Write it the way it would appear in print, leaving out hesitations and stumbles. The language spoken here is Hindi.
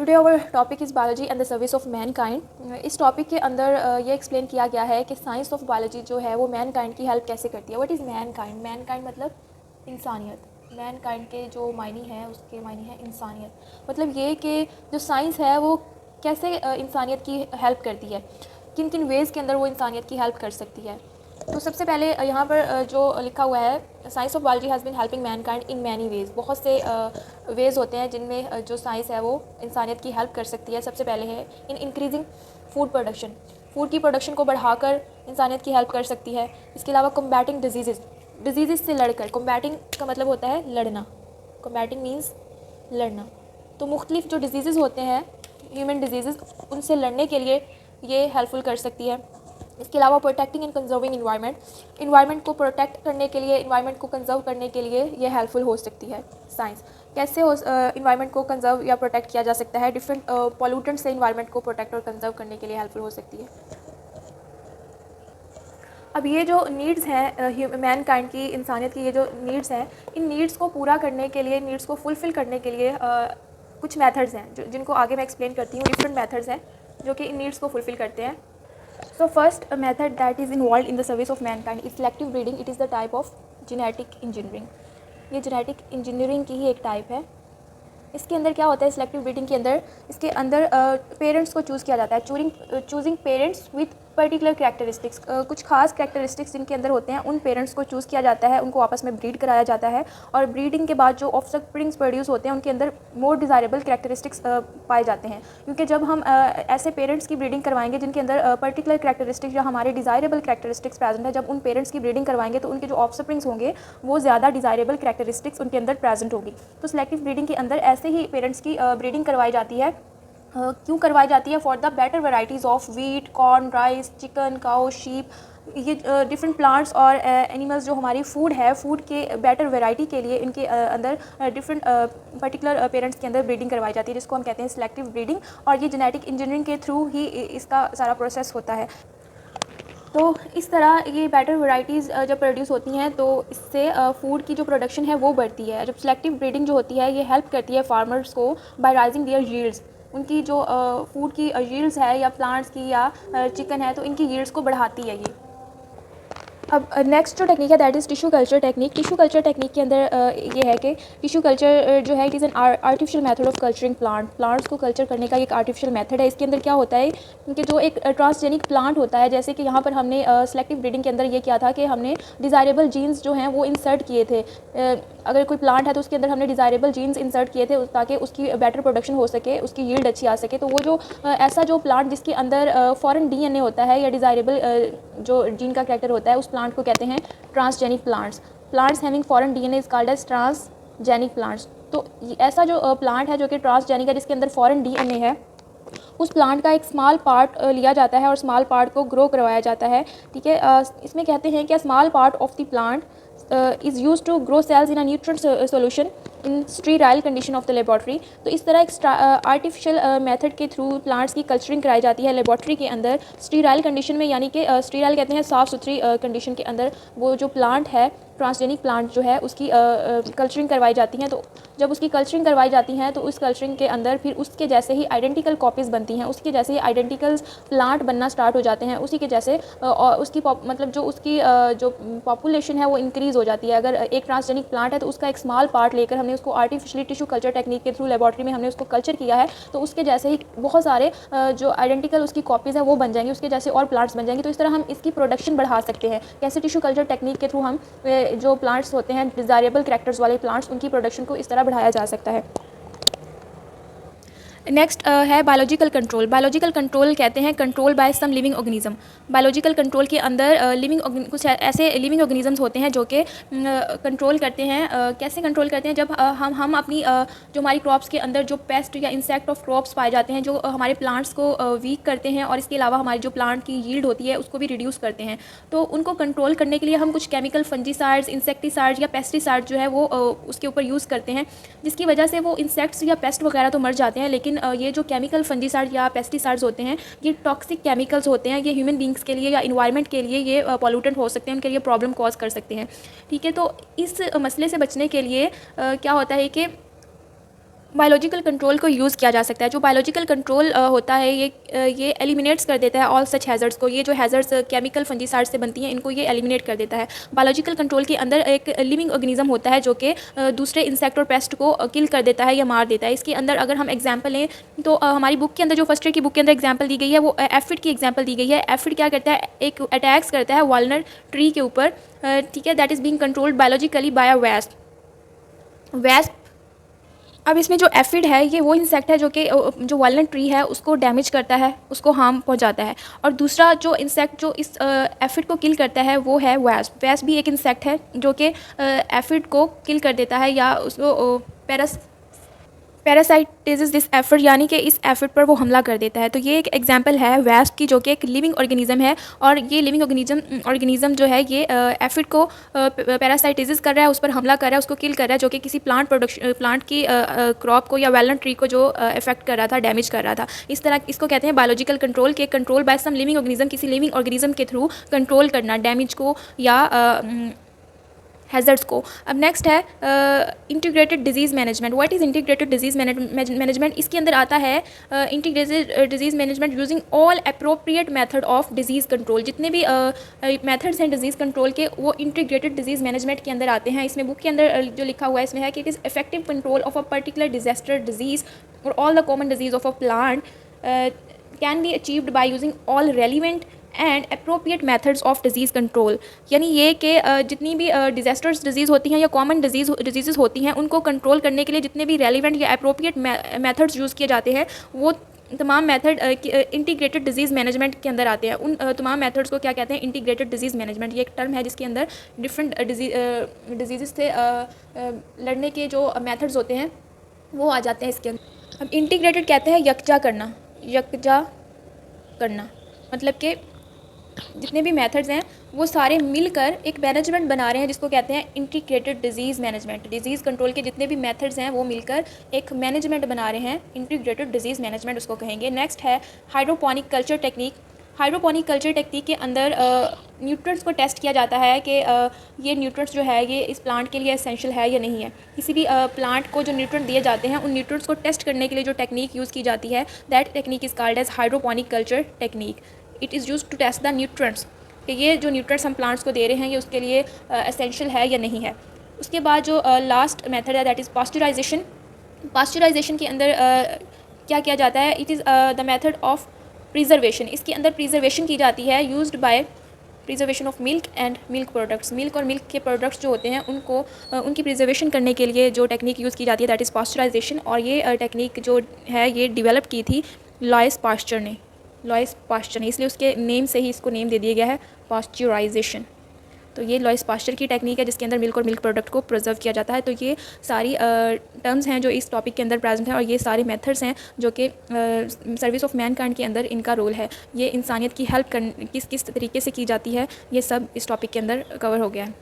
Today our topic is biology and the service of mankind. इस टॉपिक के अंदर ये एक्सप्लेन किया गया है कि साइंस ऑफ बायोलॉजी जो है वो मैनकाइंड की हेल्प कैसे करती है। What is Mankind? मैनकाइंड मतलब इंसानियत। मैनकाइंड के जो मायने हैं उसके मायने हैं इंसानियत। मतलब ये कि जो साइंस है वो कैसे इंसानियत की हेल्प करती है, किन किन वेज़ के अंदर वो इंसानियत की हेल्प कर सकती है। तो सबसे पहले यहाँ पर जो लिखा हुआ है, science of biology has been helping mankind in many ways. बहुत से वेज़ होते हैं जिनमें जो साइंस है वो इंसानियत की हेल्प कर सकती है। सबसे पहले है in increasing food production. Food की प्रोडक्शन को बढ़ाकर इंसानियत की हेल्प कर सकती है। इसके अलावा कम्बैटिंग डिजीज़ से लड़कर। कम्बैटिंग का मतलब होता है लड़ना। कम्बैटिंग मीन्स लड़ना। तो मुख्तलिफ जो डिजीज़ होते हैं, ह्यूमन डिजीज़, उनसे लड़ने के लिए ये हेल्पफुल कर सकती है। इसके अलावा प्रोटेक्टिंग एंड कंजर्विंग इन्वायरमेंट को प्रोटेक्ट करने के लिए, इन्वायरमेंट को कंजर्व करने के लिए ये हेल्पफुल हो सकती है साइंस। कैसे इन्वायरमेंट को कंजर्व या प्रोटेक्ट किया जा सकता है? डिफरेंट पॉल्यूटेंट से इन्वायरमेंट को प्रोटेक्ट और कंजर्व करने के लिए हेल्पफुल हो सकती है। अब ये जो नीड्स हैं मैनकाइंड की, इंसानियत की ये जो नीड्स हैं, इन नीड्स को पूरा करने के लिए, नीड्स को फुलफ़िल करने के लिए कुछ मेथड्स हैं जिनको आगे मैं एक्सप्लेन करती हूँ। डिफरेंट मेथड्स हैं जो कि इन नीड्स को फुलफ़िल करते हैं। So first, a method that is involved in the service of mankind is selective breeding. It is the type of genetic engineering. ये genetic engineering की ही एक टाइप है। इसके अंदर क्या होता है? सिलेक्टिव ब्रीडिंग के अंदर, इसके अंदर पेरेंट्स को चूज़ किया जाता है। Choosing parents with particular characteristics. कुछ खास कैरेक्टरिस्टिक्स जिनके अंदर होते हैं, उन पेरेंट्स को चूज़ किया जाता है, उनको आपस में ब्रीड कराया जाता है, और ब्रीडिंग के बाद जो ऑफस्प्रिंग्स प्रोड्यूस होते हैं उनके अंदर मोर डिज़ायरेबल कैरेक्टरिस्टिक्स पाए जाते हैं। क्योंकि जब हम ऐसे पेरेंट्स की ब्रीडिंग करवाएंगे जिनके अंदर पर्टिकुलर कैरेक्टरिस्टिक्स या हमारे डिज़ायरेबल कैरेक्टरिस्टिक्स प्रेजेंट है, जब उन पेरेंट्स की ब्रीडिंग करवाएंगे तो उनके जो ऑफस्प्रिंग्स होंगे वो ज़्यादा डिज़ायरेबल कैरेक्टरिस्टिक्स उनके अंदर प्रेजेंट होगी। तो सिलेक्टिव ब्रीडिंग के अंदर ऐसे ही पेरेंट्स की ब्रीडिंग करवाई जाती है। क्यों करवाई जाती है? For the better varieties of wheat, corn, rice, chicken, cow, sheep, ये डिफरेंट प्लांट्स और एनिमल्स जो हमारी फूड है, फूड के बेटर वैरायटी के लिए इनके अंदर डिफरेंट पर्टिकुलर पेरेंट्स के अंदर ब्रीडिंग करवाई जाती है, जिसको हम कहते हैं सिलेक्टिव ब्रीडिंग। और ये जेनेटिक इंजीनियरिंग के थ्रू ही इसका सारा प्रोसेस होता है। तो इस तरह ये बेटर वैराइटीज़ जब प्रोड्यूस होती हैं तो इससे फूड की जो प्रोडक्शन है वो बढ़ती है। जब सिलेक्टिव ब्रीडिंग जो होती है ये हेल्प करती है फार्मर्स को बाय राइजिंग देयर यील्ड्स। उनकी जो फूड की यील्ड्स है, या प्लांट्स की या चिकन है, तो इनकी यील्ड्स को बढ़ाती है ये। अब नेक्स्ट जो टेक्निक है that is tissue culture technique. Tissue culture technique के अंदर ये है कि टिश्यू कल्चर जो है it is an artificial method of culturing plants को कल्चर करने का एक आर्टिफिशियल मेथड है। इसके अंदर क्या होता है कि जो एक ट्रांसजेनिक प्लांट होता है, जैसे कि यहाँ पर हमने सेलेक्टिव ब्रीडिंग के अंदर ये किया था कि हमने डिज़ायरेबल जीन्स जो हैं वो इंसर्ट किए थे। अगर कोई प्लांट है तो उसके अंदर हमने डिज़ायरेबल जीन्स इंसर्ट किए थे ताकि उसकी बेटर प्रोडक्शन हो सके, उसकी यील्ड अच्छी आ सके। तो वो जो ऐसा जो प्लांट जिसके अंदर फॉरेन डीएनए होता है या डिज़ायरेबल जो जीन का कैरेक्टर होता है, उस प्लांट को कहते हैं transgenic plants having foreign DNA is called as transgenic plants. तो ऐसा जो प्लांट है जो कि ट्रांसजेनिक है, जिसके अंदर फॉरेन डीएनए है, उस प्लांट का एक स्मॉल पार्ट लिया जाता है और स्मॉल पार्ट को ग्रो करवाया जाता है। ठीक है, इसमें कहते हैं कि small part of the plant is use to grow cells in a nutrient solution in sterile condition of the laboratory. तो इस तरह एक आर्टिफिशियल मेथड के थ्रू प्लांट्स की कल्चरिंग कराई जाती है लेबॉर्ट्री के अंदर, स्टीराइल कंडीशन में, यानी कि स्टीराइल कहते हैं साफ़ सुथरी कंडीशन के अंदर वो जो प्लांट है, ट्रांसजेनिक प्लांट जो है, उसकी कल्चरिंग करवाई जाती हैं। तो जब उसकी कल्चरिंग करवाई जाती हैं तो उस कल्चरिंग के अंदर फिर उसके जैसे ही आइडेंटिकल कॉपीज़ बनती हैं, उसके जैसे ही आइडेंटिकल प्लांट बनना स्टार्ट हो जाते हैं, उसी के जैसे और उसकी मतलब जो उसकी जो पॉपुलेशन है वो इंक्रीज़ हो जाती है। अगर एक ट्रांसजेनिक प्लांट है तो उसका एक स्मॉल पार्ट लेकर हमने उसको आर्टिफिशियली टिश्यू कल्चर टेक्निक के थ्रू लेबॉर्ट्री में हमने उसको कल्चर किया है, तो उसके जैसे ही बहुत सारे जो आइडेंटिकल उसकी कॉपीज़ हैं वो बन जाएंगी, उसके जैसे और प्लांट्स बन जाएंगे। तो इस तरह हम इसकी प्रोडक्शन बढ़ा सकते हैं। कैसे? टिश्यू कल्चर टेक्निक के थ्रू हम जो प्लांट्स होते हैं डिज़ायरेबल कैरेक्टर्स वाले प्लांट्स, उनकी प्रोडक्शन को इस तरह बढ़ाया जा सकता है। नेक्स्ट है बायोलॉजिकल कंट्रोल। बायोलॉजिकल कंट्रोल कहते हैं control by some living organism. Biological control के अंदर कुछ ऐसे लिविंग ऑर्गेनिजम्स होते हैं जो कि कंट्रोल करते हैं। कैसे कंट्रोल करते हैं? जब हम अपनी जो हमारी क्रॉप्स के अंदर जो पेस्ट या इंसेक्ट ऑफ क्रॉप्स पाए जाते हैं, जो हमारे प्लांट्स को वीक करते हैं और इसके अलावा हमारी जो प्लांट की यील्ड होती है उसको भी रिड्यूस करते हैं, तो उनको कंट्रोल करने के लिए हम कुछ केमिकल फंजीसाइड्स, इंसेक्टिसाइड्स या पेस्टिसाइड जो है वो उसके ऊपर यूज़ करते हैं, जिसकी वजह से वो इंसेक्ट्स या पेस्ट वगैरह तो मर जाते हैं, लेकिन ये जो केमिकल फंजीसाइड या पेस्टिसाइड्स होते हैं ये टॉक्सिक केमिकल्स होते हैं। ये ह्यूमन बींग्स के लिए या इन्वायरमेंट के लिए ये पॉल्यूटेंट हो सकते हैं, उनके लिए प्रॉब्लम कॉज कर सकते हैं। ठीक है, तो इस मसले से बचने के लिए क्या होता है कि बायोलॉजिकल कंट्रोल को यूज़ किया जा सकता है। जो बायोलॉजिकल कंट्रोल होता है ये एलिमिनेट्स कर देता है ऑल सच हैज़र्ड्स को। ये जो हैज़र्ड्स केमिकल फंजीसाइड से बनती हैं इनको ये एलिमिनेट कर देता है। बायोलॉजिकल कंट्रोल के अंदर एक लिविंग ऑर्गेनिज्म होता है जो कि दूसरे इंसेक्ट और पेस्ट को किल कर देता है या मार देता है। इसके अंदर अगर हम एग्जाम्पल लें तो हमारी बुक के अंदर जो फर्स्ट ईयर की बुक के अंदर एग्जाम्पल दी गई है वो एफिड की एग्जाम्पल दी गई है। एफिड क्या करता है, एक अटैक्स करता है वालनट ट्री के ऊपर, ठीक है, that is being controlled biologically by a wasp. अब इसमें जो एफिड है ये वो इंसेक्ट है जो कि जो वालनट ट्री है उसको डैमेज करता है, उसको हार्म पहुंचाता है। और दूसरा जो इंसेक्ट जो इस एफिड को किल करता है वो है वेस्प। वेस्प भी एक इंसेक्ट है जो कि एफिड को किल कर देता है या उसको पैरासाइटिस दिस एफिड, यानी कि इस एफिड पर वो हमला कर देता है। तो ये एक एग्जांपल है वेस्प की जो कि एक लिविंग ऑर्गेनिज्म है। और ये लिविंग ऑर्गेनिज्म जो है ये एफिड को पैरासाइटिस कर रहा है, उस पर हमला कर रहा है, उसको किल कर रहा है, जो कि किसी प्लांट की क्रॉप को या वेलनट ट्री को जो इफेक्ट कर रहा था, डैमेज कर रहा था। इस तरह इसको कहते हैं बायोलॉजिकल कंट्रोल के control by some living organism, किसी लिविंग ऑर्गेनिज्म के थ्रू कंट्रोल करना डैमेज को या हैज़र्ड्स को। अब नेक्स्ट है integrated disease management. What is integrated disease management? इसके अंदर आता है integrated disease management using all appropriate method of disease control. जितने भी मेथड्स हैं डिजीज़ कंट्रोल के वो इंटीग्रेटेड डिजीज़ मैनेजमेंट के अंदर आते हैं। इसमें बुक के अंदर जो लिखा हुआ है इसमें है कि it is effective control of a particular disaster disease और all the common disease of a plant can be achieved by using all relevant and appropriate methods of disease control. यानी ये कि जितनी भी डिजास्टर्स डिजीज़ होती हैं या कॉमन डिजीज़ होती हैं उनको कंट्रोल करने के लिए जितने भी रेलिवेंट या अप्रोप्रिएट मेथड्स यूज़ किए जाते हैं वो तमाम मेथड इंटीग्रेटेड डिजीज़ मैनेजमेंट के अंदर आते हैं। उन तमाम मेथड्स को क्या कहते हैं? Integrated disease management. ये एक टर्म है जिसके अंदर डिफरेंट डिजीज़ से लड़ने के जो मेथड्स होते हैं वो आ जाते हैं इसके अंदर। अब इंटीग्रेटेड कहते हैं यकजा करना, मतलब कि जितने भी मेथड्स हैं वो सारे मिलकर एक मैनेजमेंट बना रहे हैं जिसको कहते हैं integrated disease management. Disease control के जितने भी मेथड्स हैं वो मिलकर एक मैनेजमेंट बना रहे हैं, इंटीग्रेटेड डिजीज़ मैनेजमेंट उसको कहेंगे। नेक्स्ट है hydroponic culture technique. Hydroponic culture technique के अंदर न्यूट्रिएंट्स को टेस्ट किया जाता है कि ये न्यूट्रिएंट्स जो है ये इस प्लांट के लिए एसेंशियल है या नहीं है। किसी भी प्लांट को जो न्यूट्रिएंट दिए जाते हैं उन न्यूट्रिएंट्स को टेस्ट करने के लिए जो टेक्निक यूज़ की जाती है that technique is called as hydroponic culture technique. It is use to test the nutrients कि ये जो न्यूट्रिएंट्स हम प्लांट्स को दे रहे हैं ये उसके लिए एसेंशियल है या नहीं है। उसके बाद जो लास्ट मेथड है दैट इज़ पास्चराइजेशन। पास्चराइजेशन के अंदर क्या किया जाता है? It is the method of preservation. इसके अंदर प्रिजर्वेशन की जाती है used by preservation of milk and milk products. Milk और मिल्क के प्रोडक्ट्स जो होते हैं उनको उनकी प्रिजर्वेशन करने के लिए जो टेक्निक यूज़ की जाती है दैट इज़ पास्चराइजेशन। और ये टेक्निक जो है ये डेवलप की थी लॉइस पास्चर ने, इसलिए उसके नेम से ही इसको नेम दे दिया गया है पास्चराइजेशन। तो ये लॉइस पास्चर की टेक्निक है जिसके अंदर मिल्क और मिल्क प्रोडक्ट को प्रिजर्व किया जाता है। तो ये सारी टर्म्स हैं जो इस टॉपिक के अंदर प्रेजेंट हैं और ये सारे मेथड्स हैं जो कि सर्विस ऑफ मैनकाइंड के अंदर इनका रोल है। ये इंसानियत की हेल्प किस किस तरीके से की जाती है ये सब इस टॉपिक के अंदर कवर हो गया है।